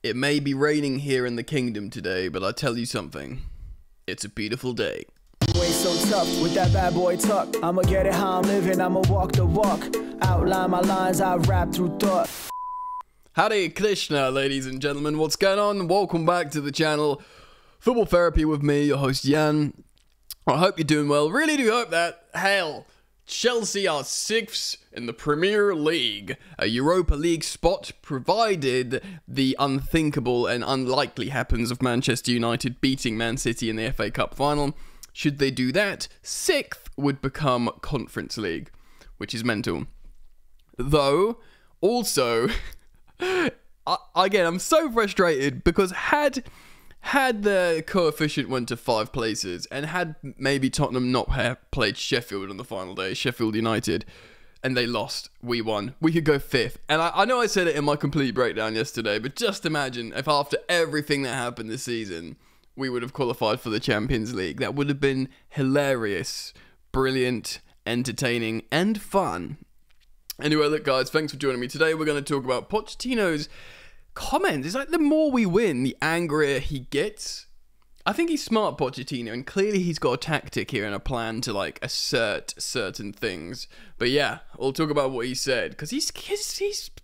It may be raining here in the kingdom today, but I tell you something, it's a beautiful day. Way so tough with that bad boy tuck. I'ma get it how I'm living, I'ma walk the walk. Outline my lines, I rap through thought. Hare Krishna, ladies and gentlemen, what's going on? Welcome back to the channel, Football Therapy with me, your host Jan. I hope you're doing well. Really do hope that, hell, Chelsea are 6th in the Premier League, a Europa League spot, provided the unthinkable and unlikely happens of Manchester United beating Man City in the FA Cup final. Should they do that, 6th would become Conference League, which is mental. Though, also, again, I'm so frustrated because had the coefficient went to 5 places and had maybe Tottenham not played Sheffield on the final day, Sheffield United, and they lost, we won, we could go 5th. And I know I said it in my complete breakdown yesterday, but just imagine if after everything that happened this season, we would have qualified for the Champions League. That would have been hilarious, brilliant, entertaining, and fun. Anyway, look guys, thanks for joining me. Today we're going to talk about Pochettino's comments. It's like the more we win, the angrier he gets. I think he's smart, Pochettino, and clearly he's got a tactic here and a plan to like assert certain things. But yeah, we'll talk about what he said because he's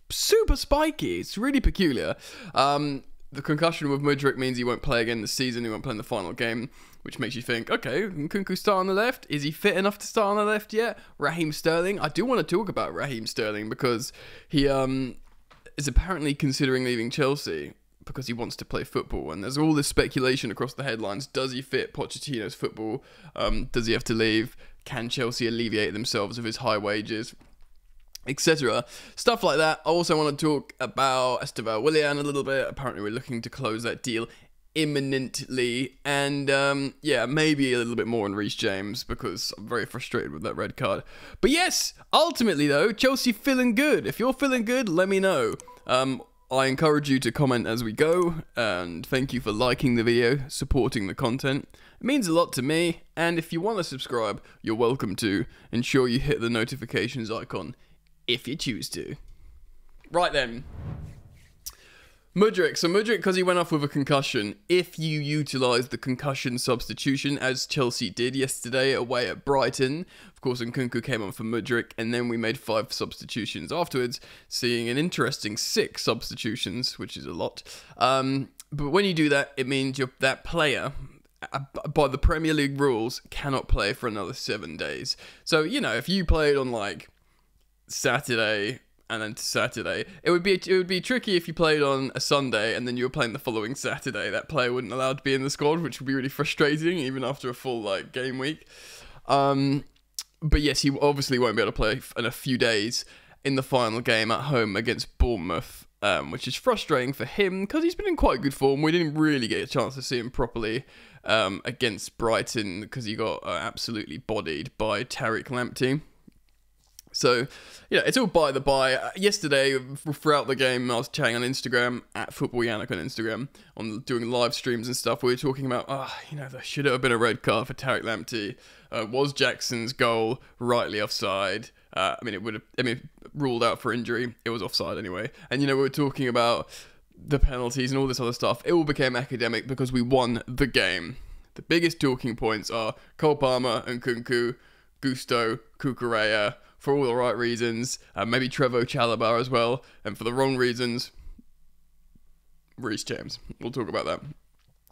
super spiky. It's really peculiar. The concussion with Mudryk means he won't play again this season. He won't play in the final game, which makes you think, okay, can Nkunku start on the left? Is he fit enough to start on the left yet? Raheem Sterling. I do want to talk about Raheem Sterling because he is apparently considering leaving Chelsea because he wants to play football. And there's all this speculation across the headlines. Does he fit Pochettino's football? Does he have to leave? Can Chelsea alleviate themselves of his high wages? Etc. Stuff like that. I also want to talk about Willian a little bit. Apparently we're looking to close that deal imminently. And yeah, maybe a little bit more on Reece James because I'm very frustrated with that red card. But yes, ultimately though, Chelsea feeling good. If you're feeling good, let me know. I encourage you to comment as we go, and thank you for liking the video, supporting the content. It means a lot to me, and if you want to subscribe, you're welcome to. Ensure you hit the notifications icon if you choose to. Right then. Mudryk. So Mudryk, because he went off with a concussion, if you utilise the concussion substitution, as Chelsea did yesterday away at Brighton, of course Nkunku came on for Mudryk, and then we made 5 substitutions afterwards, seeing an interesting 6 substitutions, which is a lot. But when you do that, it means that player, by the Premier League rules, cannot play for another 7 days. So, you know, if you played on like Saturday and then to Saturday, it would be tricky if you played on a Sunday and then you were playing the following Saturday. That player wouldn't allow to be in the squad, which would be really frustrating even after a full like game week. But yes, he obviously won't be able to play in a few days in the final game at home against Bournemouth, which is frustrating for him because he's been in quite good form. We didn't really get a chance to see him properly against Brighton because he got absolutely bodied by Tariq Lamptey. So, yeah, it's all by the by. Yesterday, throughout the game, I was chatting on Instagram, at FootballYannick on Instagram, on doing live streams and stuff. We were talking about, you know, there should have been a red card for Tariq Lamptey. Was Jackson's goal rightly offside? Ruled out for injury. It was offside anyway. And, you know, we were talking about the penalties and all this other stuff. It all became academic because we won the game. The biggest talking points are Cole Palmer and Nkunku, Gusto, Cucurella, for all the right reasons, maybe Trevoh Chalobah as well, and for the wrong reasons, Reece James. We'll talk about that.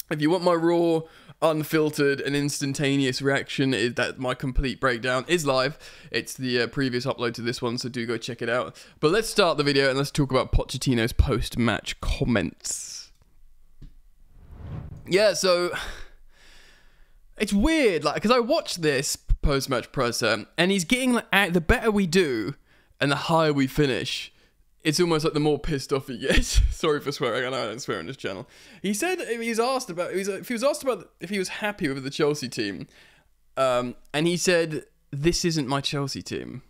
If you want my raw, unfiltered, and instantaneous reaction, is that my complete breakdown is live. It's the previous upload to this one, so do go check it out. But let's start the video and let's talk about Pochettino's post-match comments. Yeah, so it's weird, like, because I watched this post-match presser, and he's getting like, the better we do and the higher we finish, it's almost like the more pissed off he gets. Sorry for swearing, I know I don't swear on this channel. He said if he was asked about if he was happy with the Chelsea team, and he said, "This isn't my Chelsea team.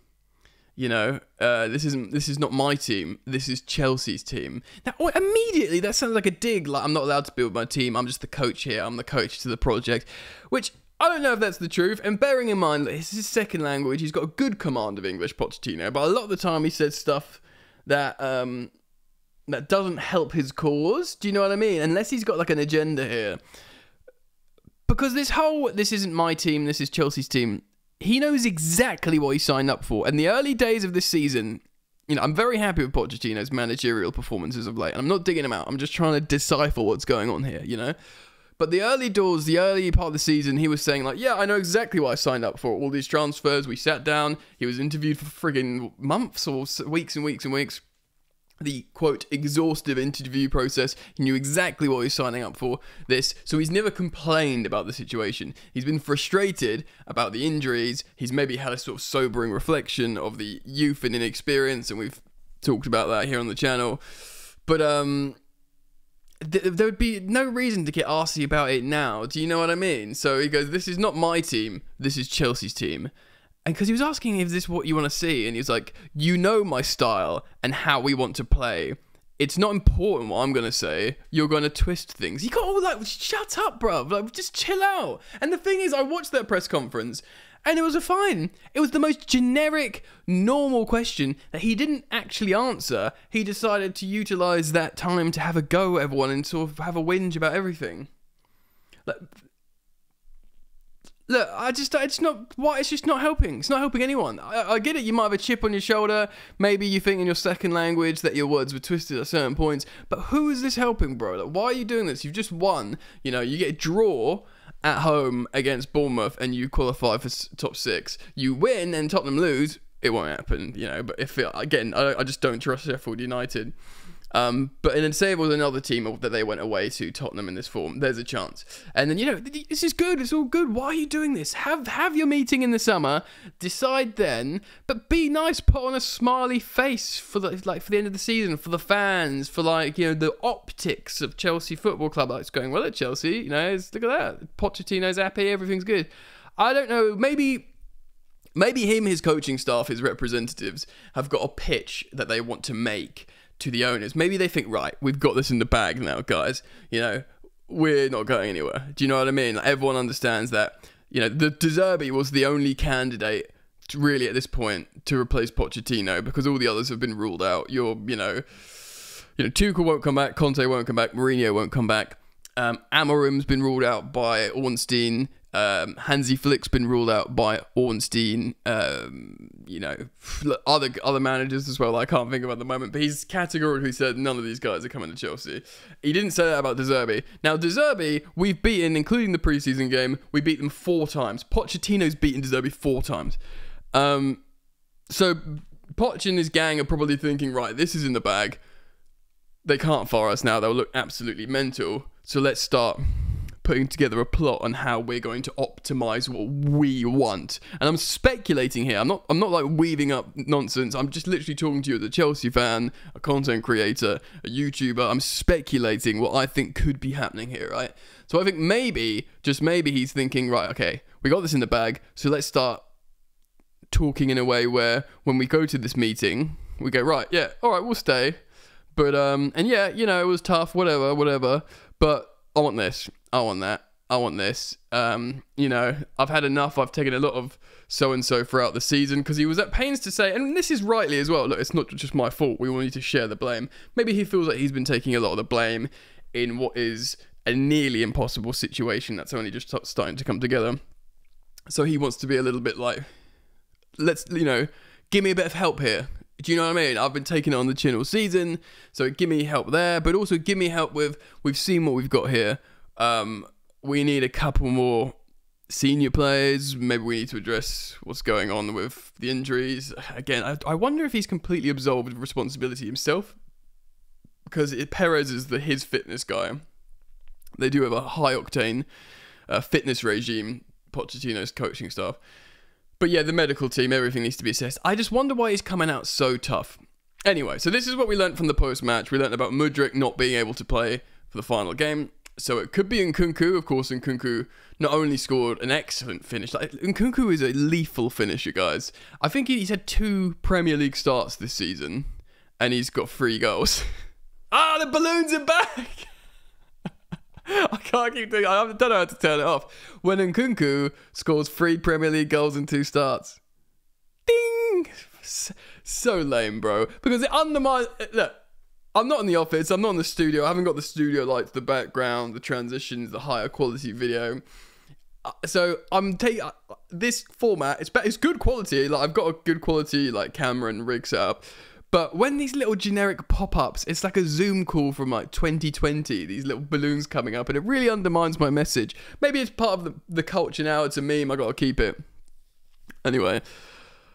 You know, this is not my team. This is Chelsea's team." Now, immediately that sounds like a dig. Like, I'm not allowed to build my team. I'm just the coach here. I'm the coach to the project, which I don't know if that's the truth, and bearing in mind that it's his second language, he's got a good command of English, Pochettino, but a lot of the time he says stuff that that doesn't help his cause. Do you know what I mean? Unless he's got like an agenda here. Because this isn't my team, this is Chelsea's team. He knows exactly what he signed up for. And the early days of this season, you know, I'm very happy with Pochettino's managerial performances of late. And I'm not digging him out. I'm just trying to decipher what's going on here, you know? But the early doors, the early part of the season, he was saying like, yeah, I know exactly what I signed up for. All these transfers, we sat down. He was interviewed for friggin' months or weeks and weeks and weeks. The, quote, exhaustive interview process. He knew exactly what he was signing up for. So he's never complained about the situation. He's been frustrated about the injuries. He's maybe had a sort of sobering reflection of the youth and inexperience, and we've talked about that here on the channel. But there would be no reason to get arsey about it now. Do you know what I mean? So he goes, this is not my team. This is Chelsea's team. And because he was asking, is this what you want to see? And he was like, you know my style and how we want to play. It's not important what I'm going to say. You're going to twist things. You got all like, shut up, bruv. Like, just chill out. And the thing is, I watched that press conference and it was fine. It was the most generic, normal question that he didn't actually answer. He decided to utilize that time to have a go at everyone and sort of have a whinge about everything. Like, look, it's just not helping. It's not helping anyone. I get it, you might have a chip on your shoulder. Maybe you think in your second language that your words were twisted at certain points. But who is this helping, bro? Like, why are you doing this? You've just won. You know, you get a draw at home against Bournemouth and you qualify for top 6. You win and Tottenham lose, it won't happen, you know. But I just don't trust Sheffield United. But then say it was another team that they went away to, Tottenham, in this form, there's a chance. And then, you know, this is good, it's all good. Why are you doing this? Have your meeting in the summer, decide then, but be nice, put on a smiley face for the end of the season, for the fans, for like, you know, the optics of Chelsea Football Club. Like, it's going well at Chelsea, you know, look at that. Pochettino's happy, everything's good. I don't know, maybe his coaching staff, his representatives, have got a pitch that they want to make to the owners. Maybe they think, right, we've got this in the bag now, guys. You know, we're not going anywhere. Do you know what I mean? Like, everyone understands that, you know, the De Zerbi was the only candidate really at this point to replace Pochettino because all the others have been ruled out. You know, Tuchel won't come back, Conte won't come back, Mourinho won't come back. Amorim's been ruled out by Ornstein. Hansi Flick's been ruled out by Ornstein. You know, other managers as well. I can't think of at the moment, but he's categorically said none of these guys are coming to Chelsea. He didn't say that about De Zerbi. Now, De Zerbi, we've beaten, including the preseason game, we beat them 4 times. Pochettino's beaten De Zerbi 4 times. So Poch and his gang are probably thinking, right, this is in the bag. They can't fire us now. They'll look absolutely mental. So let's start putting together a plot on how we're going to optimize what we want. And I'm speculating here. I'm not like weaving up nonsense. I'm just literally talking to you as a Chelsea fan, a content creator, a YouTuber. I'm speculating what I think could be happening here, right? So I think maybe, just maybe, he's thinking, right, okay, we got this in the bag, so let's start talking in a way where when we go to this meeting, we go, right, yeah, all right, we'll stay. But, and yeah, you know, it was tough, whatever, but I want this, I want that, I want this. You know, I've had enough. I've taken a lot of so-and-so throughout the season, because he was at pains to say, and this is rightly as well, look, it's not just my fault, we all need to share the blame. Maybe he feels like he's been taking a lot of the blame in what is a nearly impossible situation that's only just starting to come together. So he wants to be a little bit like, let's, you know, give me a bit of help here. Do you know what I mean? I've been taking it on the chin all season, so give me help there, but also give me help with, we've seen what we've got here. We need a couple more senior players. Maybe we need to address what's going on with the injuries. Again, I wonder if he's completely absolved of responsibility himself, because Perez is his fitness guy. They do have a high-octane fitness regime, Pochettino's coaching staff. But yeah, the medical team, everything needs to be assessed. I just wonder why he's coming out so tough. Anyway, so this is what we learned from the post-match. We learned about Mudryk not being able to play for the final game. So it could be Nkunku. Of course, Nkunku not only scored an excellent finish. Like, Nkunku is a lethal finisher, guys. I think he's had 2 Premier League starts this season, and he's got 3 goals. Ah, the balloons are back! I can't keep doing it. I don't know how to turn it off. When Nkunku scores 3 Premier League goals in 2 starts. Ding! So lame, bro. Because it undermines... Look, I'm not in the office. I'm not in the studio. I haven't got the studio lights, the background, the transitions, the higher quality video. So I'm taking this format. It's good quality. Like I've got a good quality like camera and rig setup. But when these little generic pop-ups, it's like a Zoom call from like 2020, these little balloons coming up, and it really undermines my message. Maybe it's part of the culture now, it's a meme, I gotta keep it. Anyway,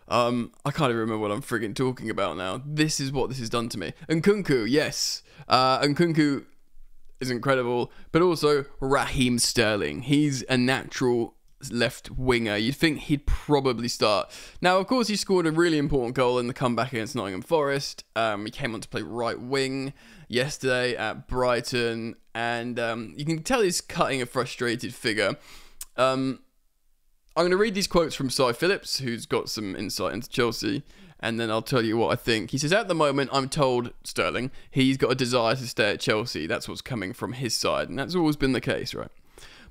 I can't even remember what I'm frigging talking about now. This is what this has done to me. And Nkunku, yes. And Nkunku is incredible, but also Raheem Sterling. He's a natural left winger. You'd think he'd probably start. Now, of course, he scored a really important goal in the comeback against Nottingham Forest. He came on to play right wing yesterday at Brighton, and you can tell he's cutting a frustrated figure. I'm going to read these quotes from Cy Phillips, who's got some insight into Chelsea, and then I'll tell you what I think. He says, at the moment, I'm told, Sterling, he's got a desire to stay at Chelsea. That's what's coming from his side, and that's always been the case, right?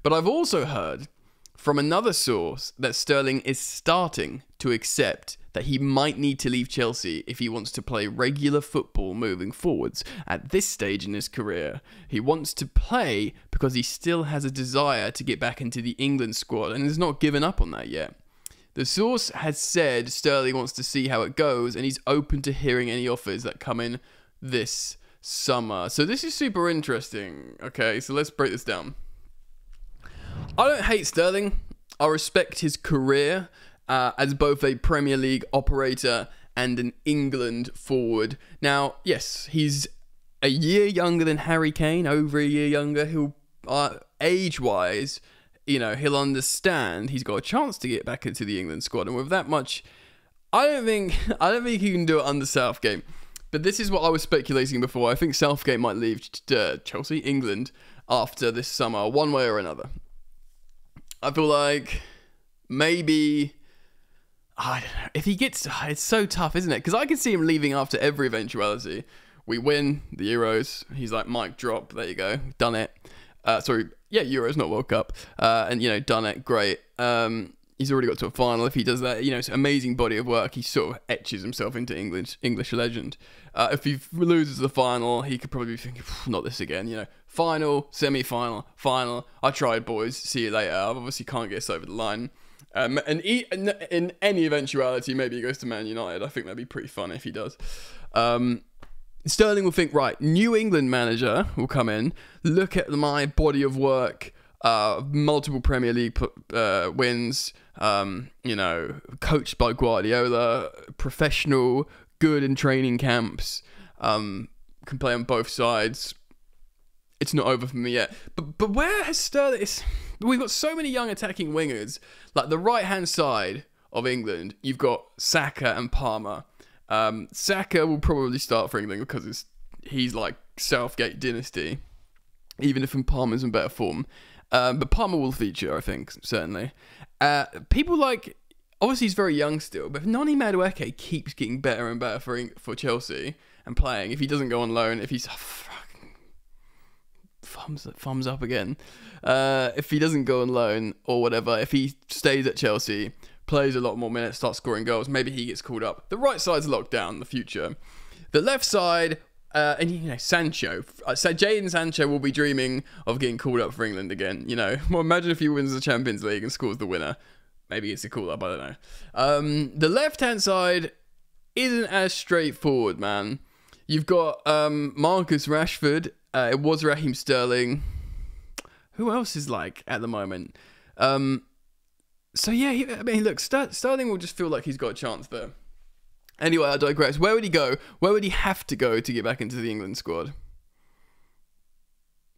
But I've also heard from another source that Sterling is starting to accept that he might need to leave Chelsea if he wants to play regular football moving forwards. At this stage in his career, he wants to play because he still has a desire to get back into the England squad and has not given up on that yet. The source has said Sterling wants to see how it goes and he's open to hearing any offers that come in this summer. So this is super interesting. Okay, so let's break this down. I don't hate Sterling. I respect his career as both a Premier League operator and an England forward. Now, yes, he's a year younger than Harry Kane, over a year younger. He'll, age-wise, you know, he'll understand he's got a chance to get back into the England squad. And with that much, I don't think he can do it under Southgate. But this is what I was speculating before. I think Southgate might leave Chelsea, England, after this summer, one way or another. I feel like maybe, I don't know, if he gets, it's so tough, isn't it? Because I can see him leaving after every eventuality. We win the Euros. He's like, mic drop, there you go, done it. Euros, not World Cup. And, you know, done it, great. He's already got to a final. If he does that, you know, it's an amazing body of work. He sort of etches himself into English legend. If he loses the final, he could probably be thinking, not this again, you know. Final, semi-final, final. I tried, boys. See you later. I obviously can't get us over the line. And in any eventuality, maybe he goes to Man United. I think that'd be pretty fun if he does. Sterling will think, right, New England manager will come in, look at my body of work, multiple Premier League wins, you know, coached by Guardiola, professional, good in training camps, can play on both sides. It's not over for me yet. But where has Sterling... We've got so many young attacking wingers. Like the right-hand side of England, you've got Saka and Palmer. Saka will probably start for England because he's like Southgate dynasty, even if Palmer's in better form. But Palmer will feature, I think, certainly. People like... Obviously, he's very young still, but if Noni Madueke keeps getting better and better for Chelsea and playing, if he doesn't go on loan, if he's... thumbs up again. If he doesn't go on loan or whatever, if he stays at Chelsea, plays a lot more minutes, starts scoring goals, maybe he gets called up. The right side's locked down in the future. The left side, and you know, Sancho. So Jadon Sancho will be dreaming of getting called up for England again. You know, well, imagine if he wins the Champions League and scores the winner. Maybe it's a call up, I don't know. The left-hand side isn't as straightforward, man. You've got Marcus Rashford. It was Raheem Sterling. Who else is like at the moment? So yeah, I mean, look, Sterling will just feel like he's got a chance there. Anyway, I digress. Where would he go? Where would he have to go to get back into the England squad?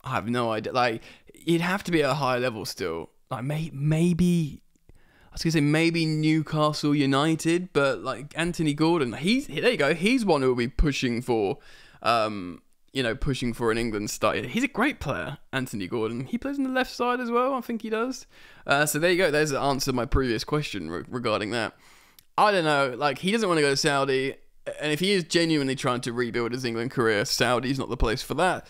I have no idea. Like, he'd have to be at a high level still. Like, maybe... I was going to say maybe Newcastle United, but like Anthony Gordon, there you go. He's one who will be pushing for, pushing for an England start. He's a great player, Anthony Gordon. He plays on the left side as well. I think he does. So there you go. There's the answer to my previous question regarding that. I don't know. Like, he doesn't want to go to Saudi, and if he is genuinely trying to rebuild his England career, Saudi's not the place for that.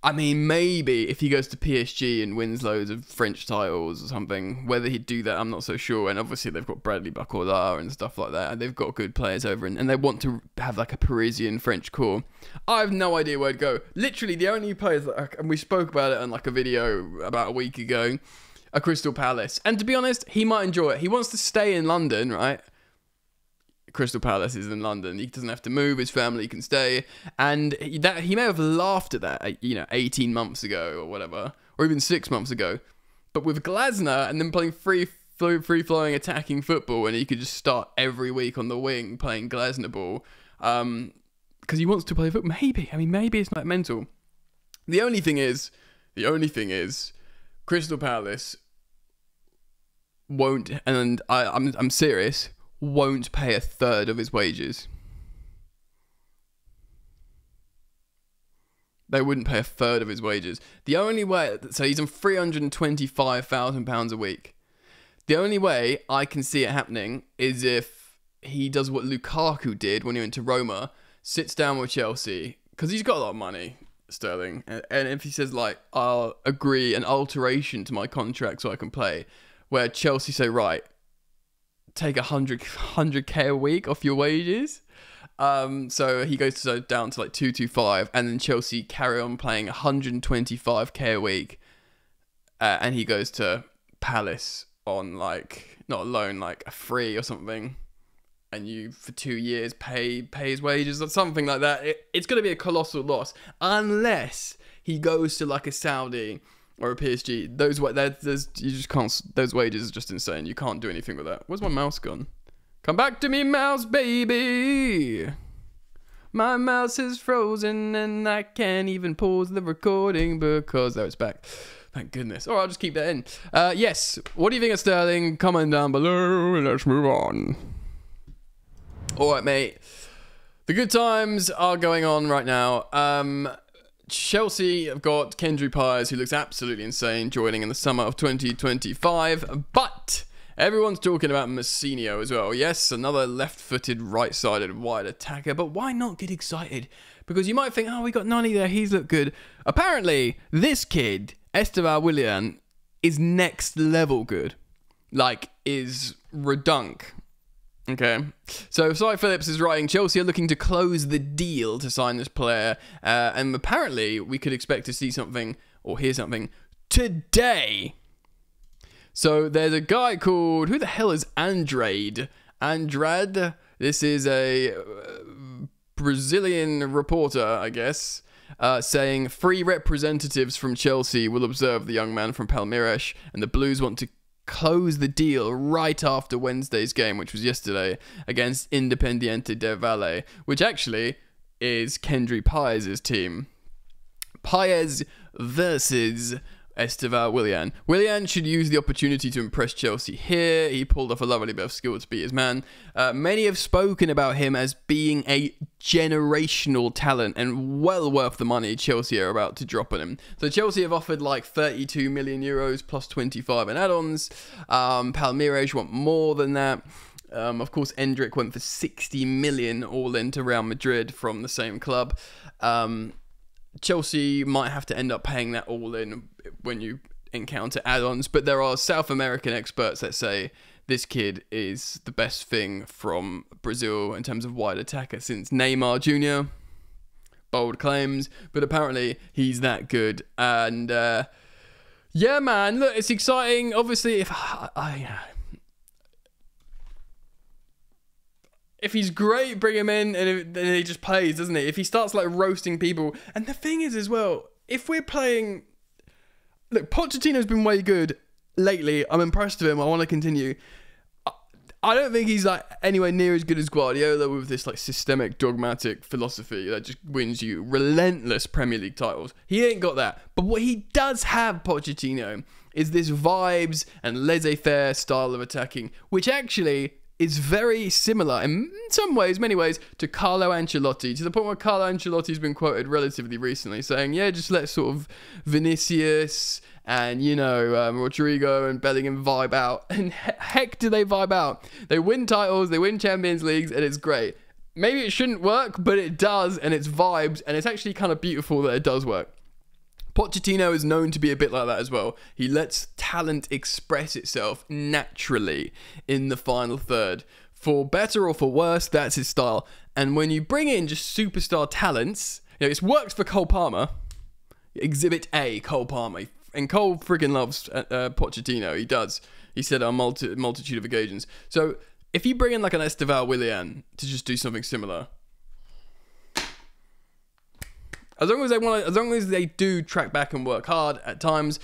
I mean, maybe if he goes to PSG and wins loads of French titles or something, whether he'd do that, I'm not so sure. And obviously they've got Bradley Barcola and stuff like that, and they've got good players over, and they want to have like a Parisian French core. I have no idea where to go. Literally, the only players and we spoke about it on like a video about a week ago, are Crystal Palace. And to be honest, he might enjoy it. He wants to stay in London, right? Crystal Palace is in London. He doesn't have to move. His family can stay. And he may have laughed at that, 18 months ago or whatever, or even 6 months ago. But with Glasner and then playing free-flowing attacking football, and he could just start every week on the wing playing Glasner ball, because he wants to play football. Maybe it's not mental. The only thing is, Crystal Palace won't, and I'm serious, won't pay a third of his wages. They wouldn't pay a third of his wages. The only way, so he's on £325,000 a week. The only way I can see it happening is if he does what Lukaku did when he went to Roma, sits down with Chelsea, because he's got a lot of money, Sterling, and if he says, like, I'll agree an alteration to my contract so I can play, where Chelsea say, right, take 100k a week off your wages. So he goes down to like 225, and then Chelsea carry on playing 125k a week, and he goes to Palace on like not a loan, like a free or something, and you for 2 years pay his wages or something like that. It's going to be a colossal loss unless he goes to like a Saudi or a PSG. You just can't. Those wages are just insane. You can't do anything with that. Where's my mouse gone? Come back to me, mouse baby. My mouse is frozen and I can't even pause the recording because it's back. Thank goodness. All right, I'll just keep that in. Yes. What do you think of Sterling? Comment down below and let's move on. All right, mate. The good times are going on right now. Chelsea have got Kendry Pires, who looks absolutely insane, joining in the summer of 2025. But everyone's talking about Messinho as well. Yes, another left-footed, right-sided, wide attacker. But why not get excited? Because you might think, oh, we got Nani there. He's looked good. Apparently, this kid, Willian, is next level good. Like, is redunk. Okay, so Cy Phillips is writing, Chelsea are looking to close the deal to sign this player, and apparently we could expect to see something, or hear something, today. So there's a guy called, who the hell is Andrade? This is a Brazilian reporter, I guess, saying 3 representatives from Chelsea will observe the young man from Palmeiras, and the Blues want to close the deal right after Wednesday's game, which was yesterday, against Independiente del Valle, which actually is Kendry Pires' team. Pires versus Willian. Willian should use the opportunity to impress Chelsea here. He pulled off a lovely bit of skill to beat his man. Many have spoken about him as being a generational talent and well worth the money Chelsea are about to drop on him. So Chelsea have offered like 32 million euros plus 25 in add-ons. Palmeiras want more than that. Of course, Endrick went for 60 million all in to Real Madrid from the same club. Chelsea might have to end up paying that all in when you encounter add-ons, but there are South American experts that say this kid is the best thing from Brazil in terms of wide attacker since Neymar Jr. Bold claims, but apparently he's that good. And yeah, man, look, it's exciting. Obviously, if he's great, bring him in, and then he just plays, doesn't he? If he starts like roasting people, and the thing is as well, if we're playing, look, Pochettino's been way good lately. I'm impressed with him. I want to continue. I don't think he's like anywhere near as good as Guardiola with this like systemic, dogmatic philosophy that just wins you relentless Premier League titles. He ain't got that. But what he does have, Pochettino, is this vibes and laissez-faire style of attacking, which actually is very similar in some ways, many ways, to Carlo Ancelotti, to the point where Carlo Ancelotti's been quoted relatively recently saying, yeah, just let sort of Vinicius and, Rodrigo and Bellingham vibe out. And heck do they vibe out. They win titles, they win Champions Leagues, and it's great. Maybe it shouldn't work, but it does, and it's vibes, and it's actually kind of beautiful that it does work. Pochettino is known to be a bit like that as well. He lets talent express itself naturally in the final third. For better or for worse, that's his style. And when you bring in just superstar talents, you know, it works for Cole Palmer. Exhibit A, Cole Palmer. And Cole friggin' loves Pochettino. He does. He said on multitude of occasions. So if you bring in like an Willian to just do something similar, as long as they do track back and work hard at times,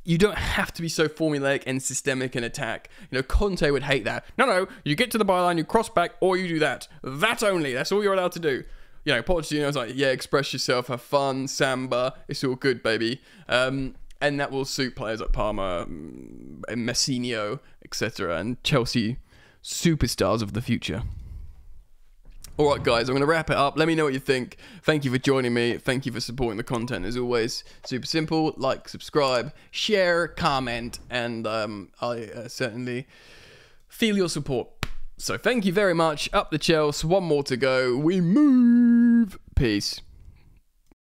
you don't have to be so formulaic and systemic in attack. You know, Conte would hate that. No, you get to the byline, you cross back, or you do that. That only. That's all you're allowed to do. You know, Pochettino's like, yeah, express yourself, have fun, samba, it's all good, baby. And that will suit players like Palmer, Messinho, etc. and Chelsea superstars of the future. Alright guys, I'm going to wrap it up. Let me know what you think. Thank you for joining me. Thank you for supporting the content as always. Super simple. Like, subscribe, share, comment, and I certainly feel your support. So thank you very much. Up the Chelsea. One more to go. We move. Peace.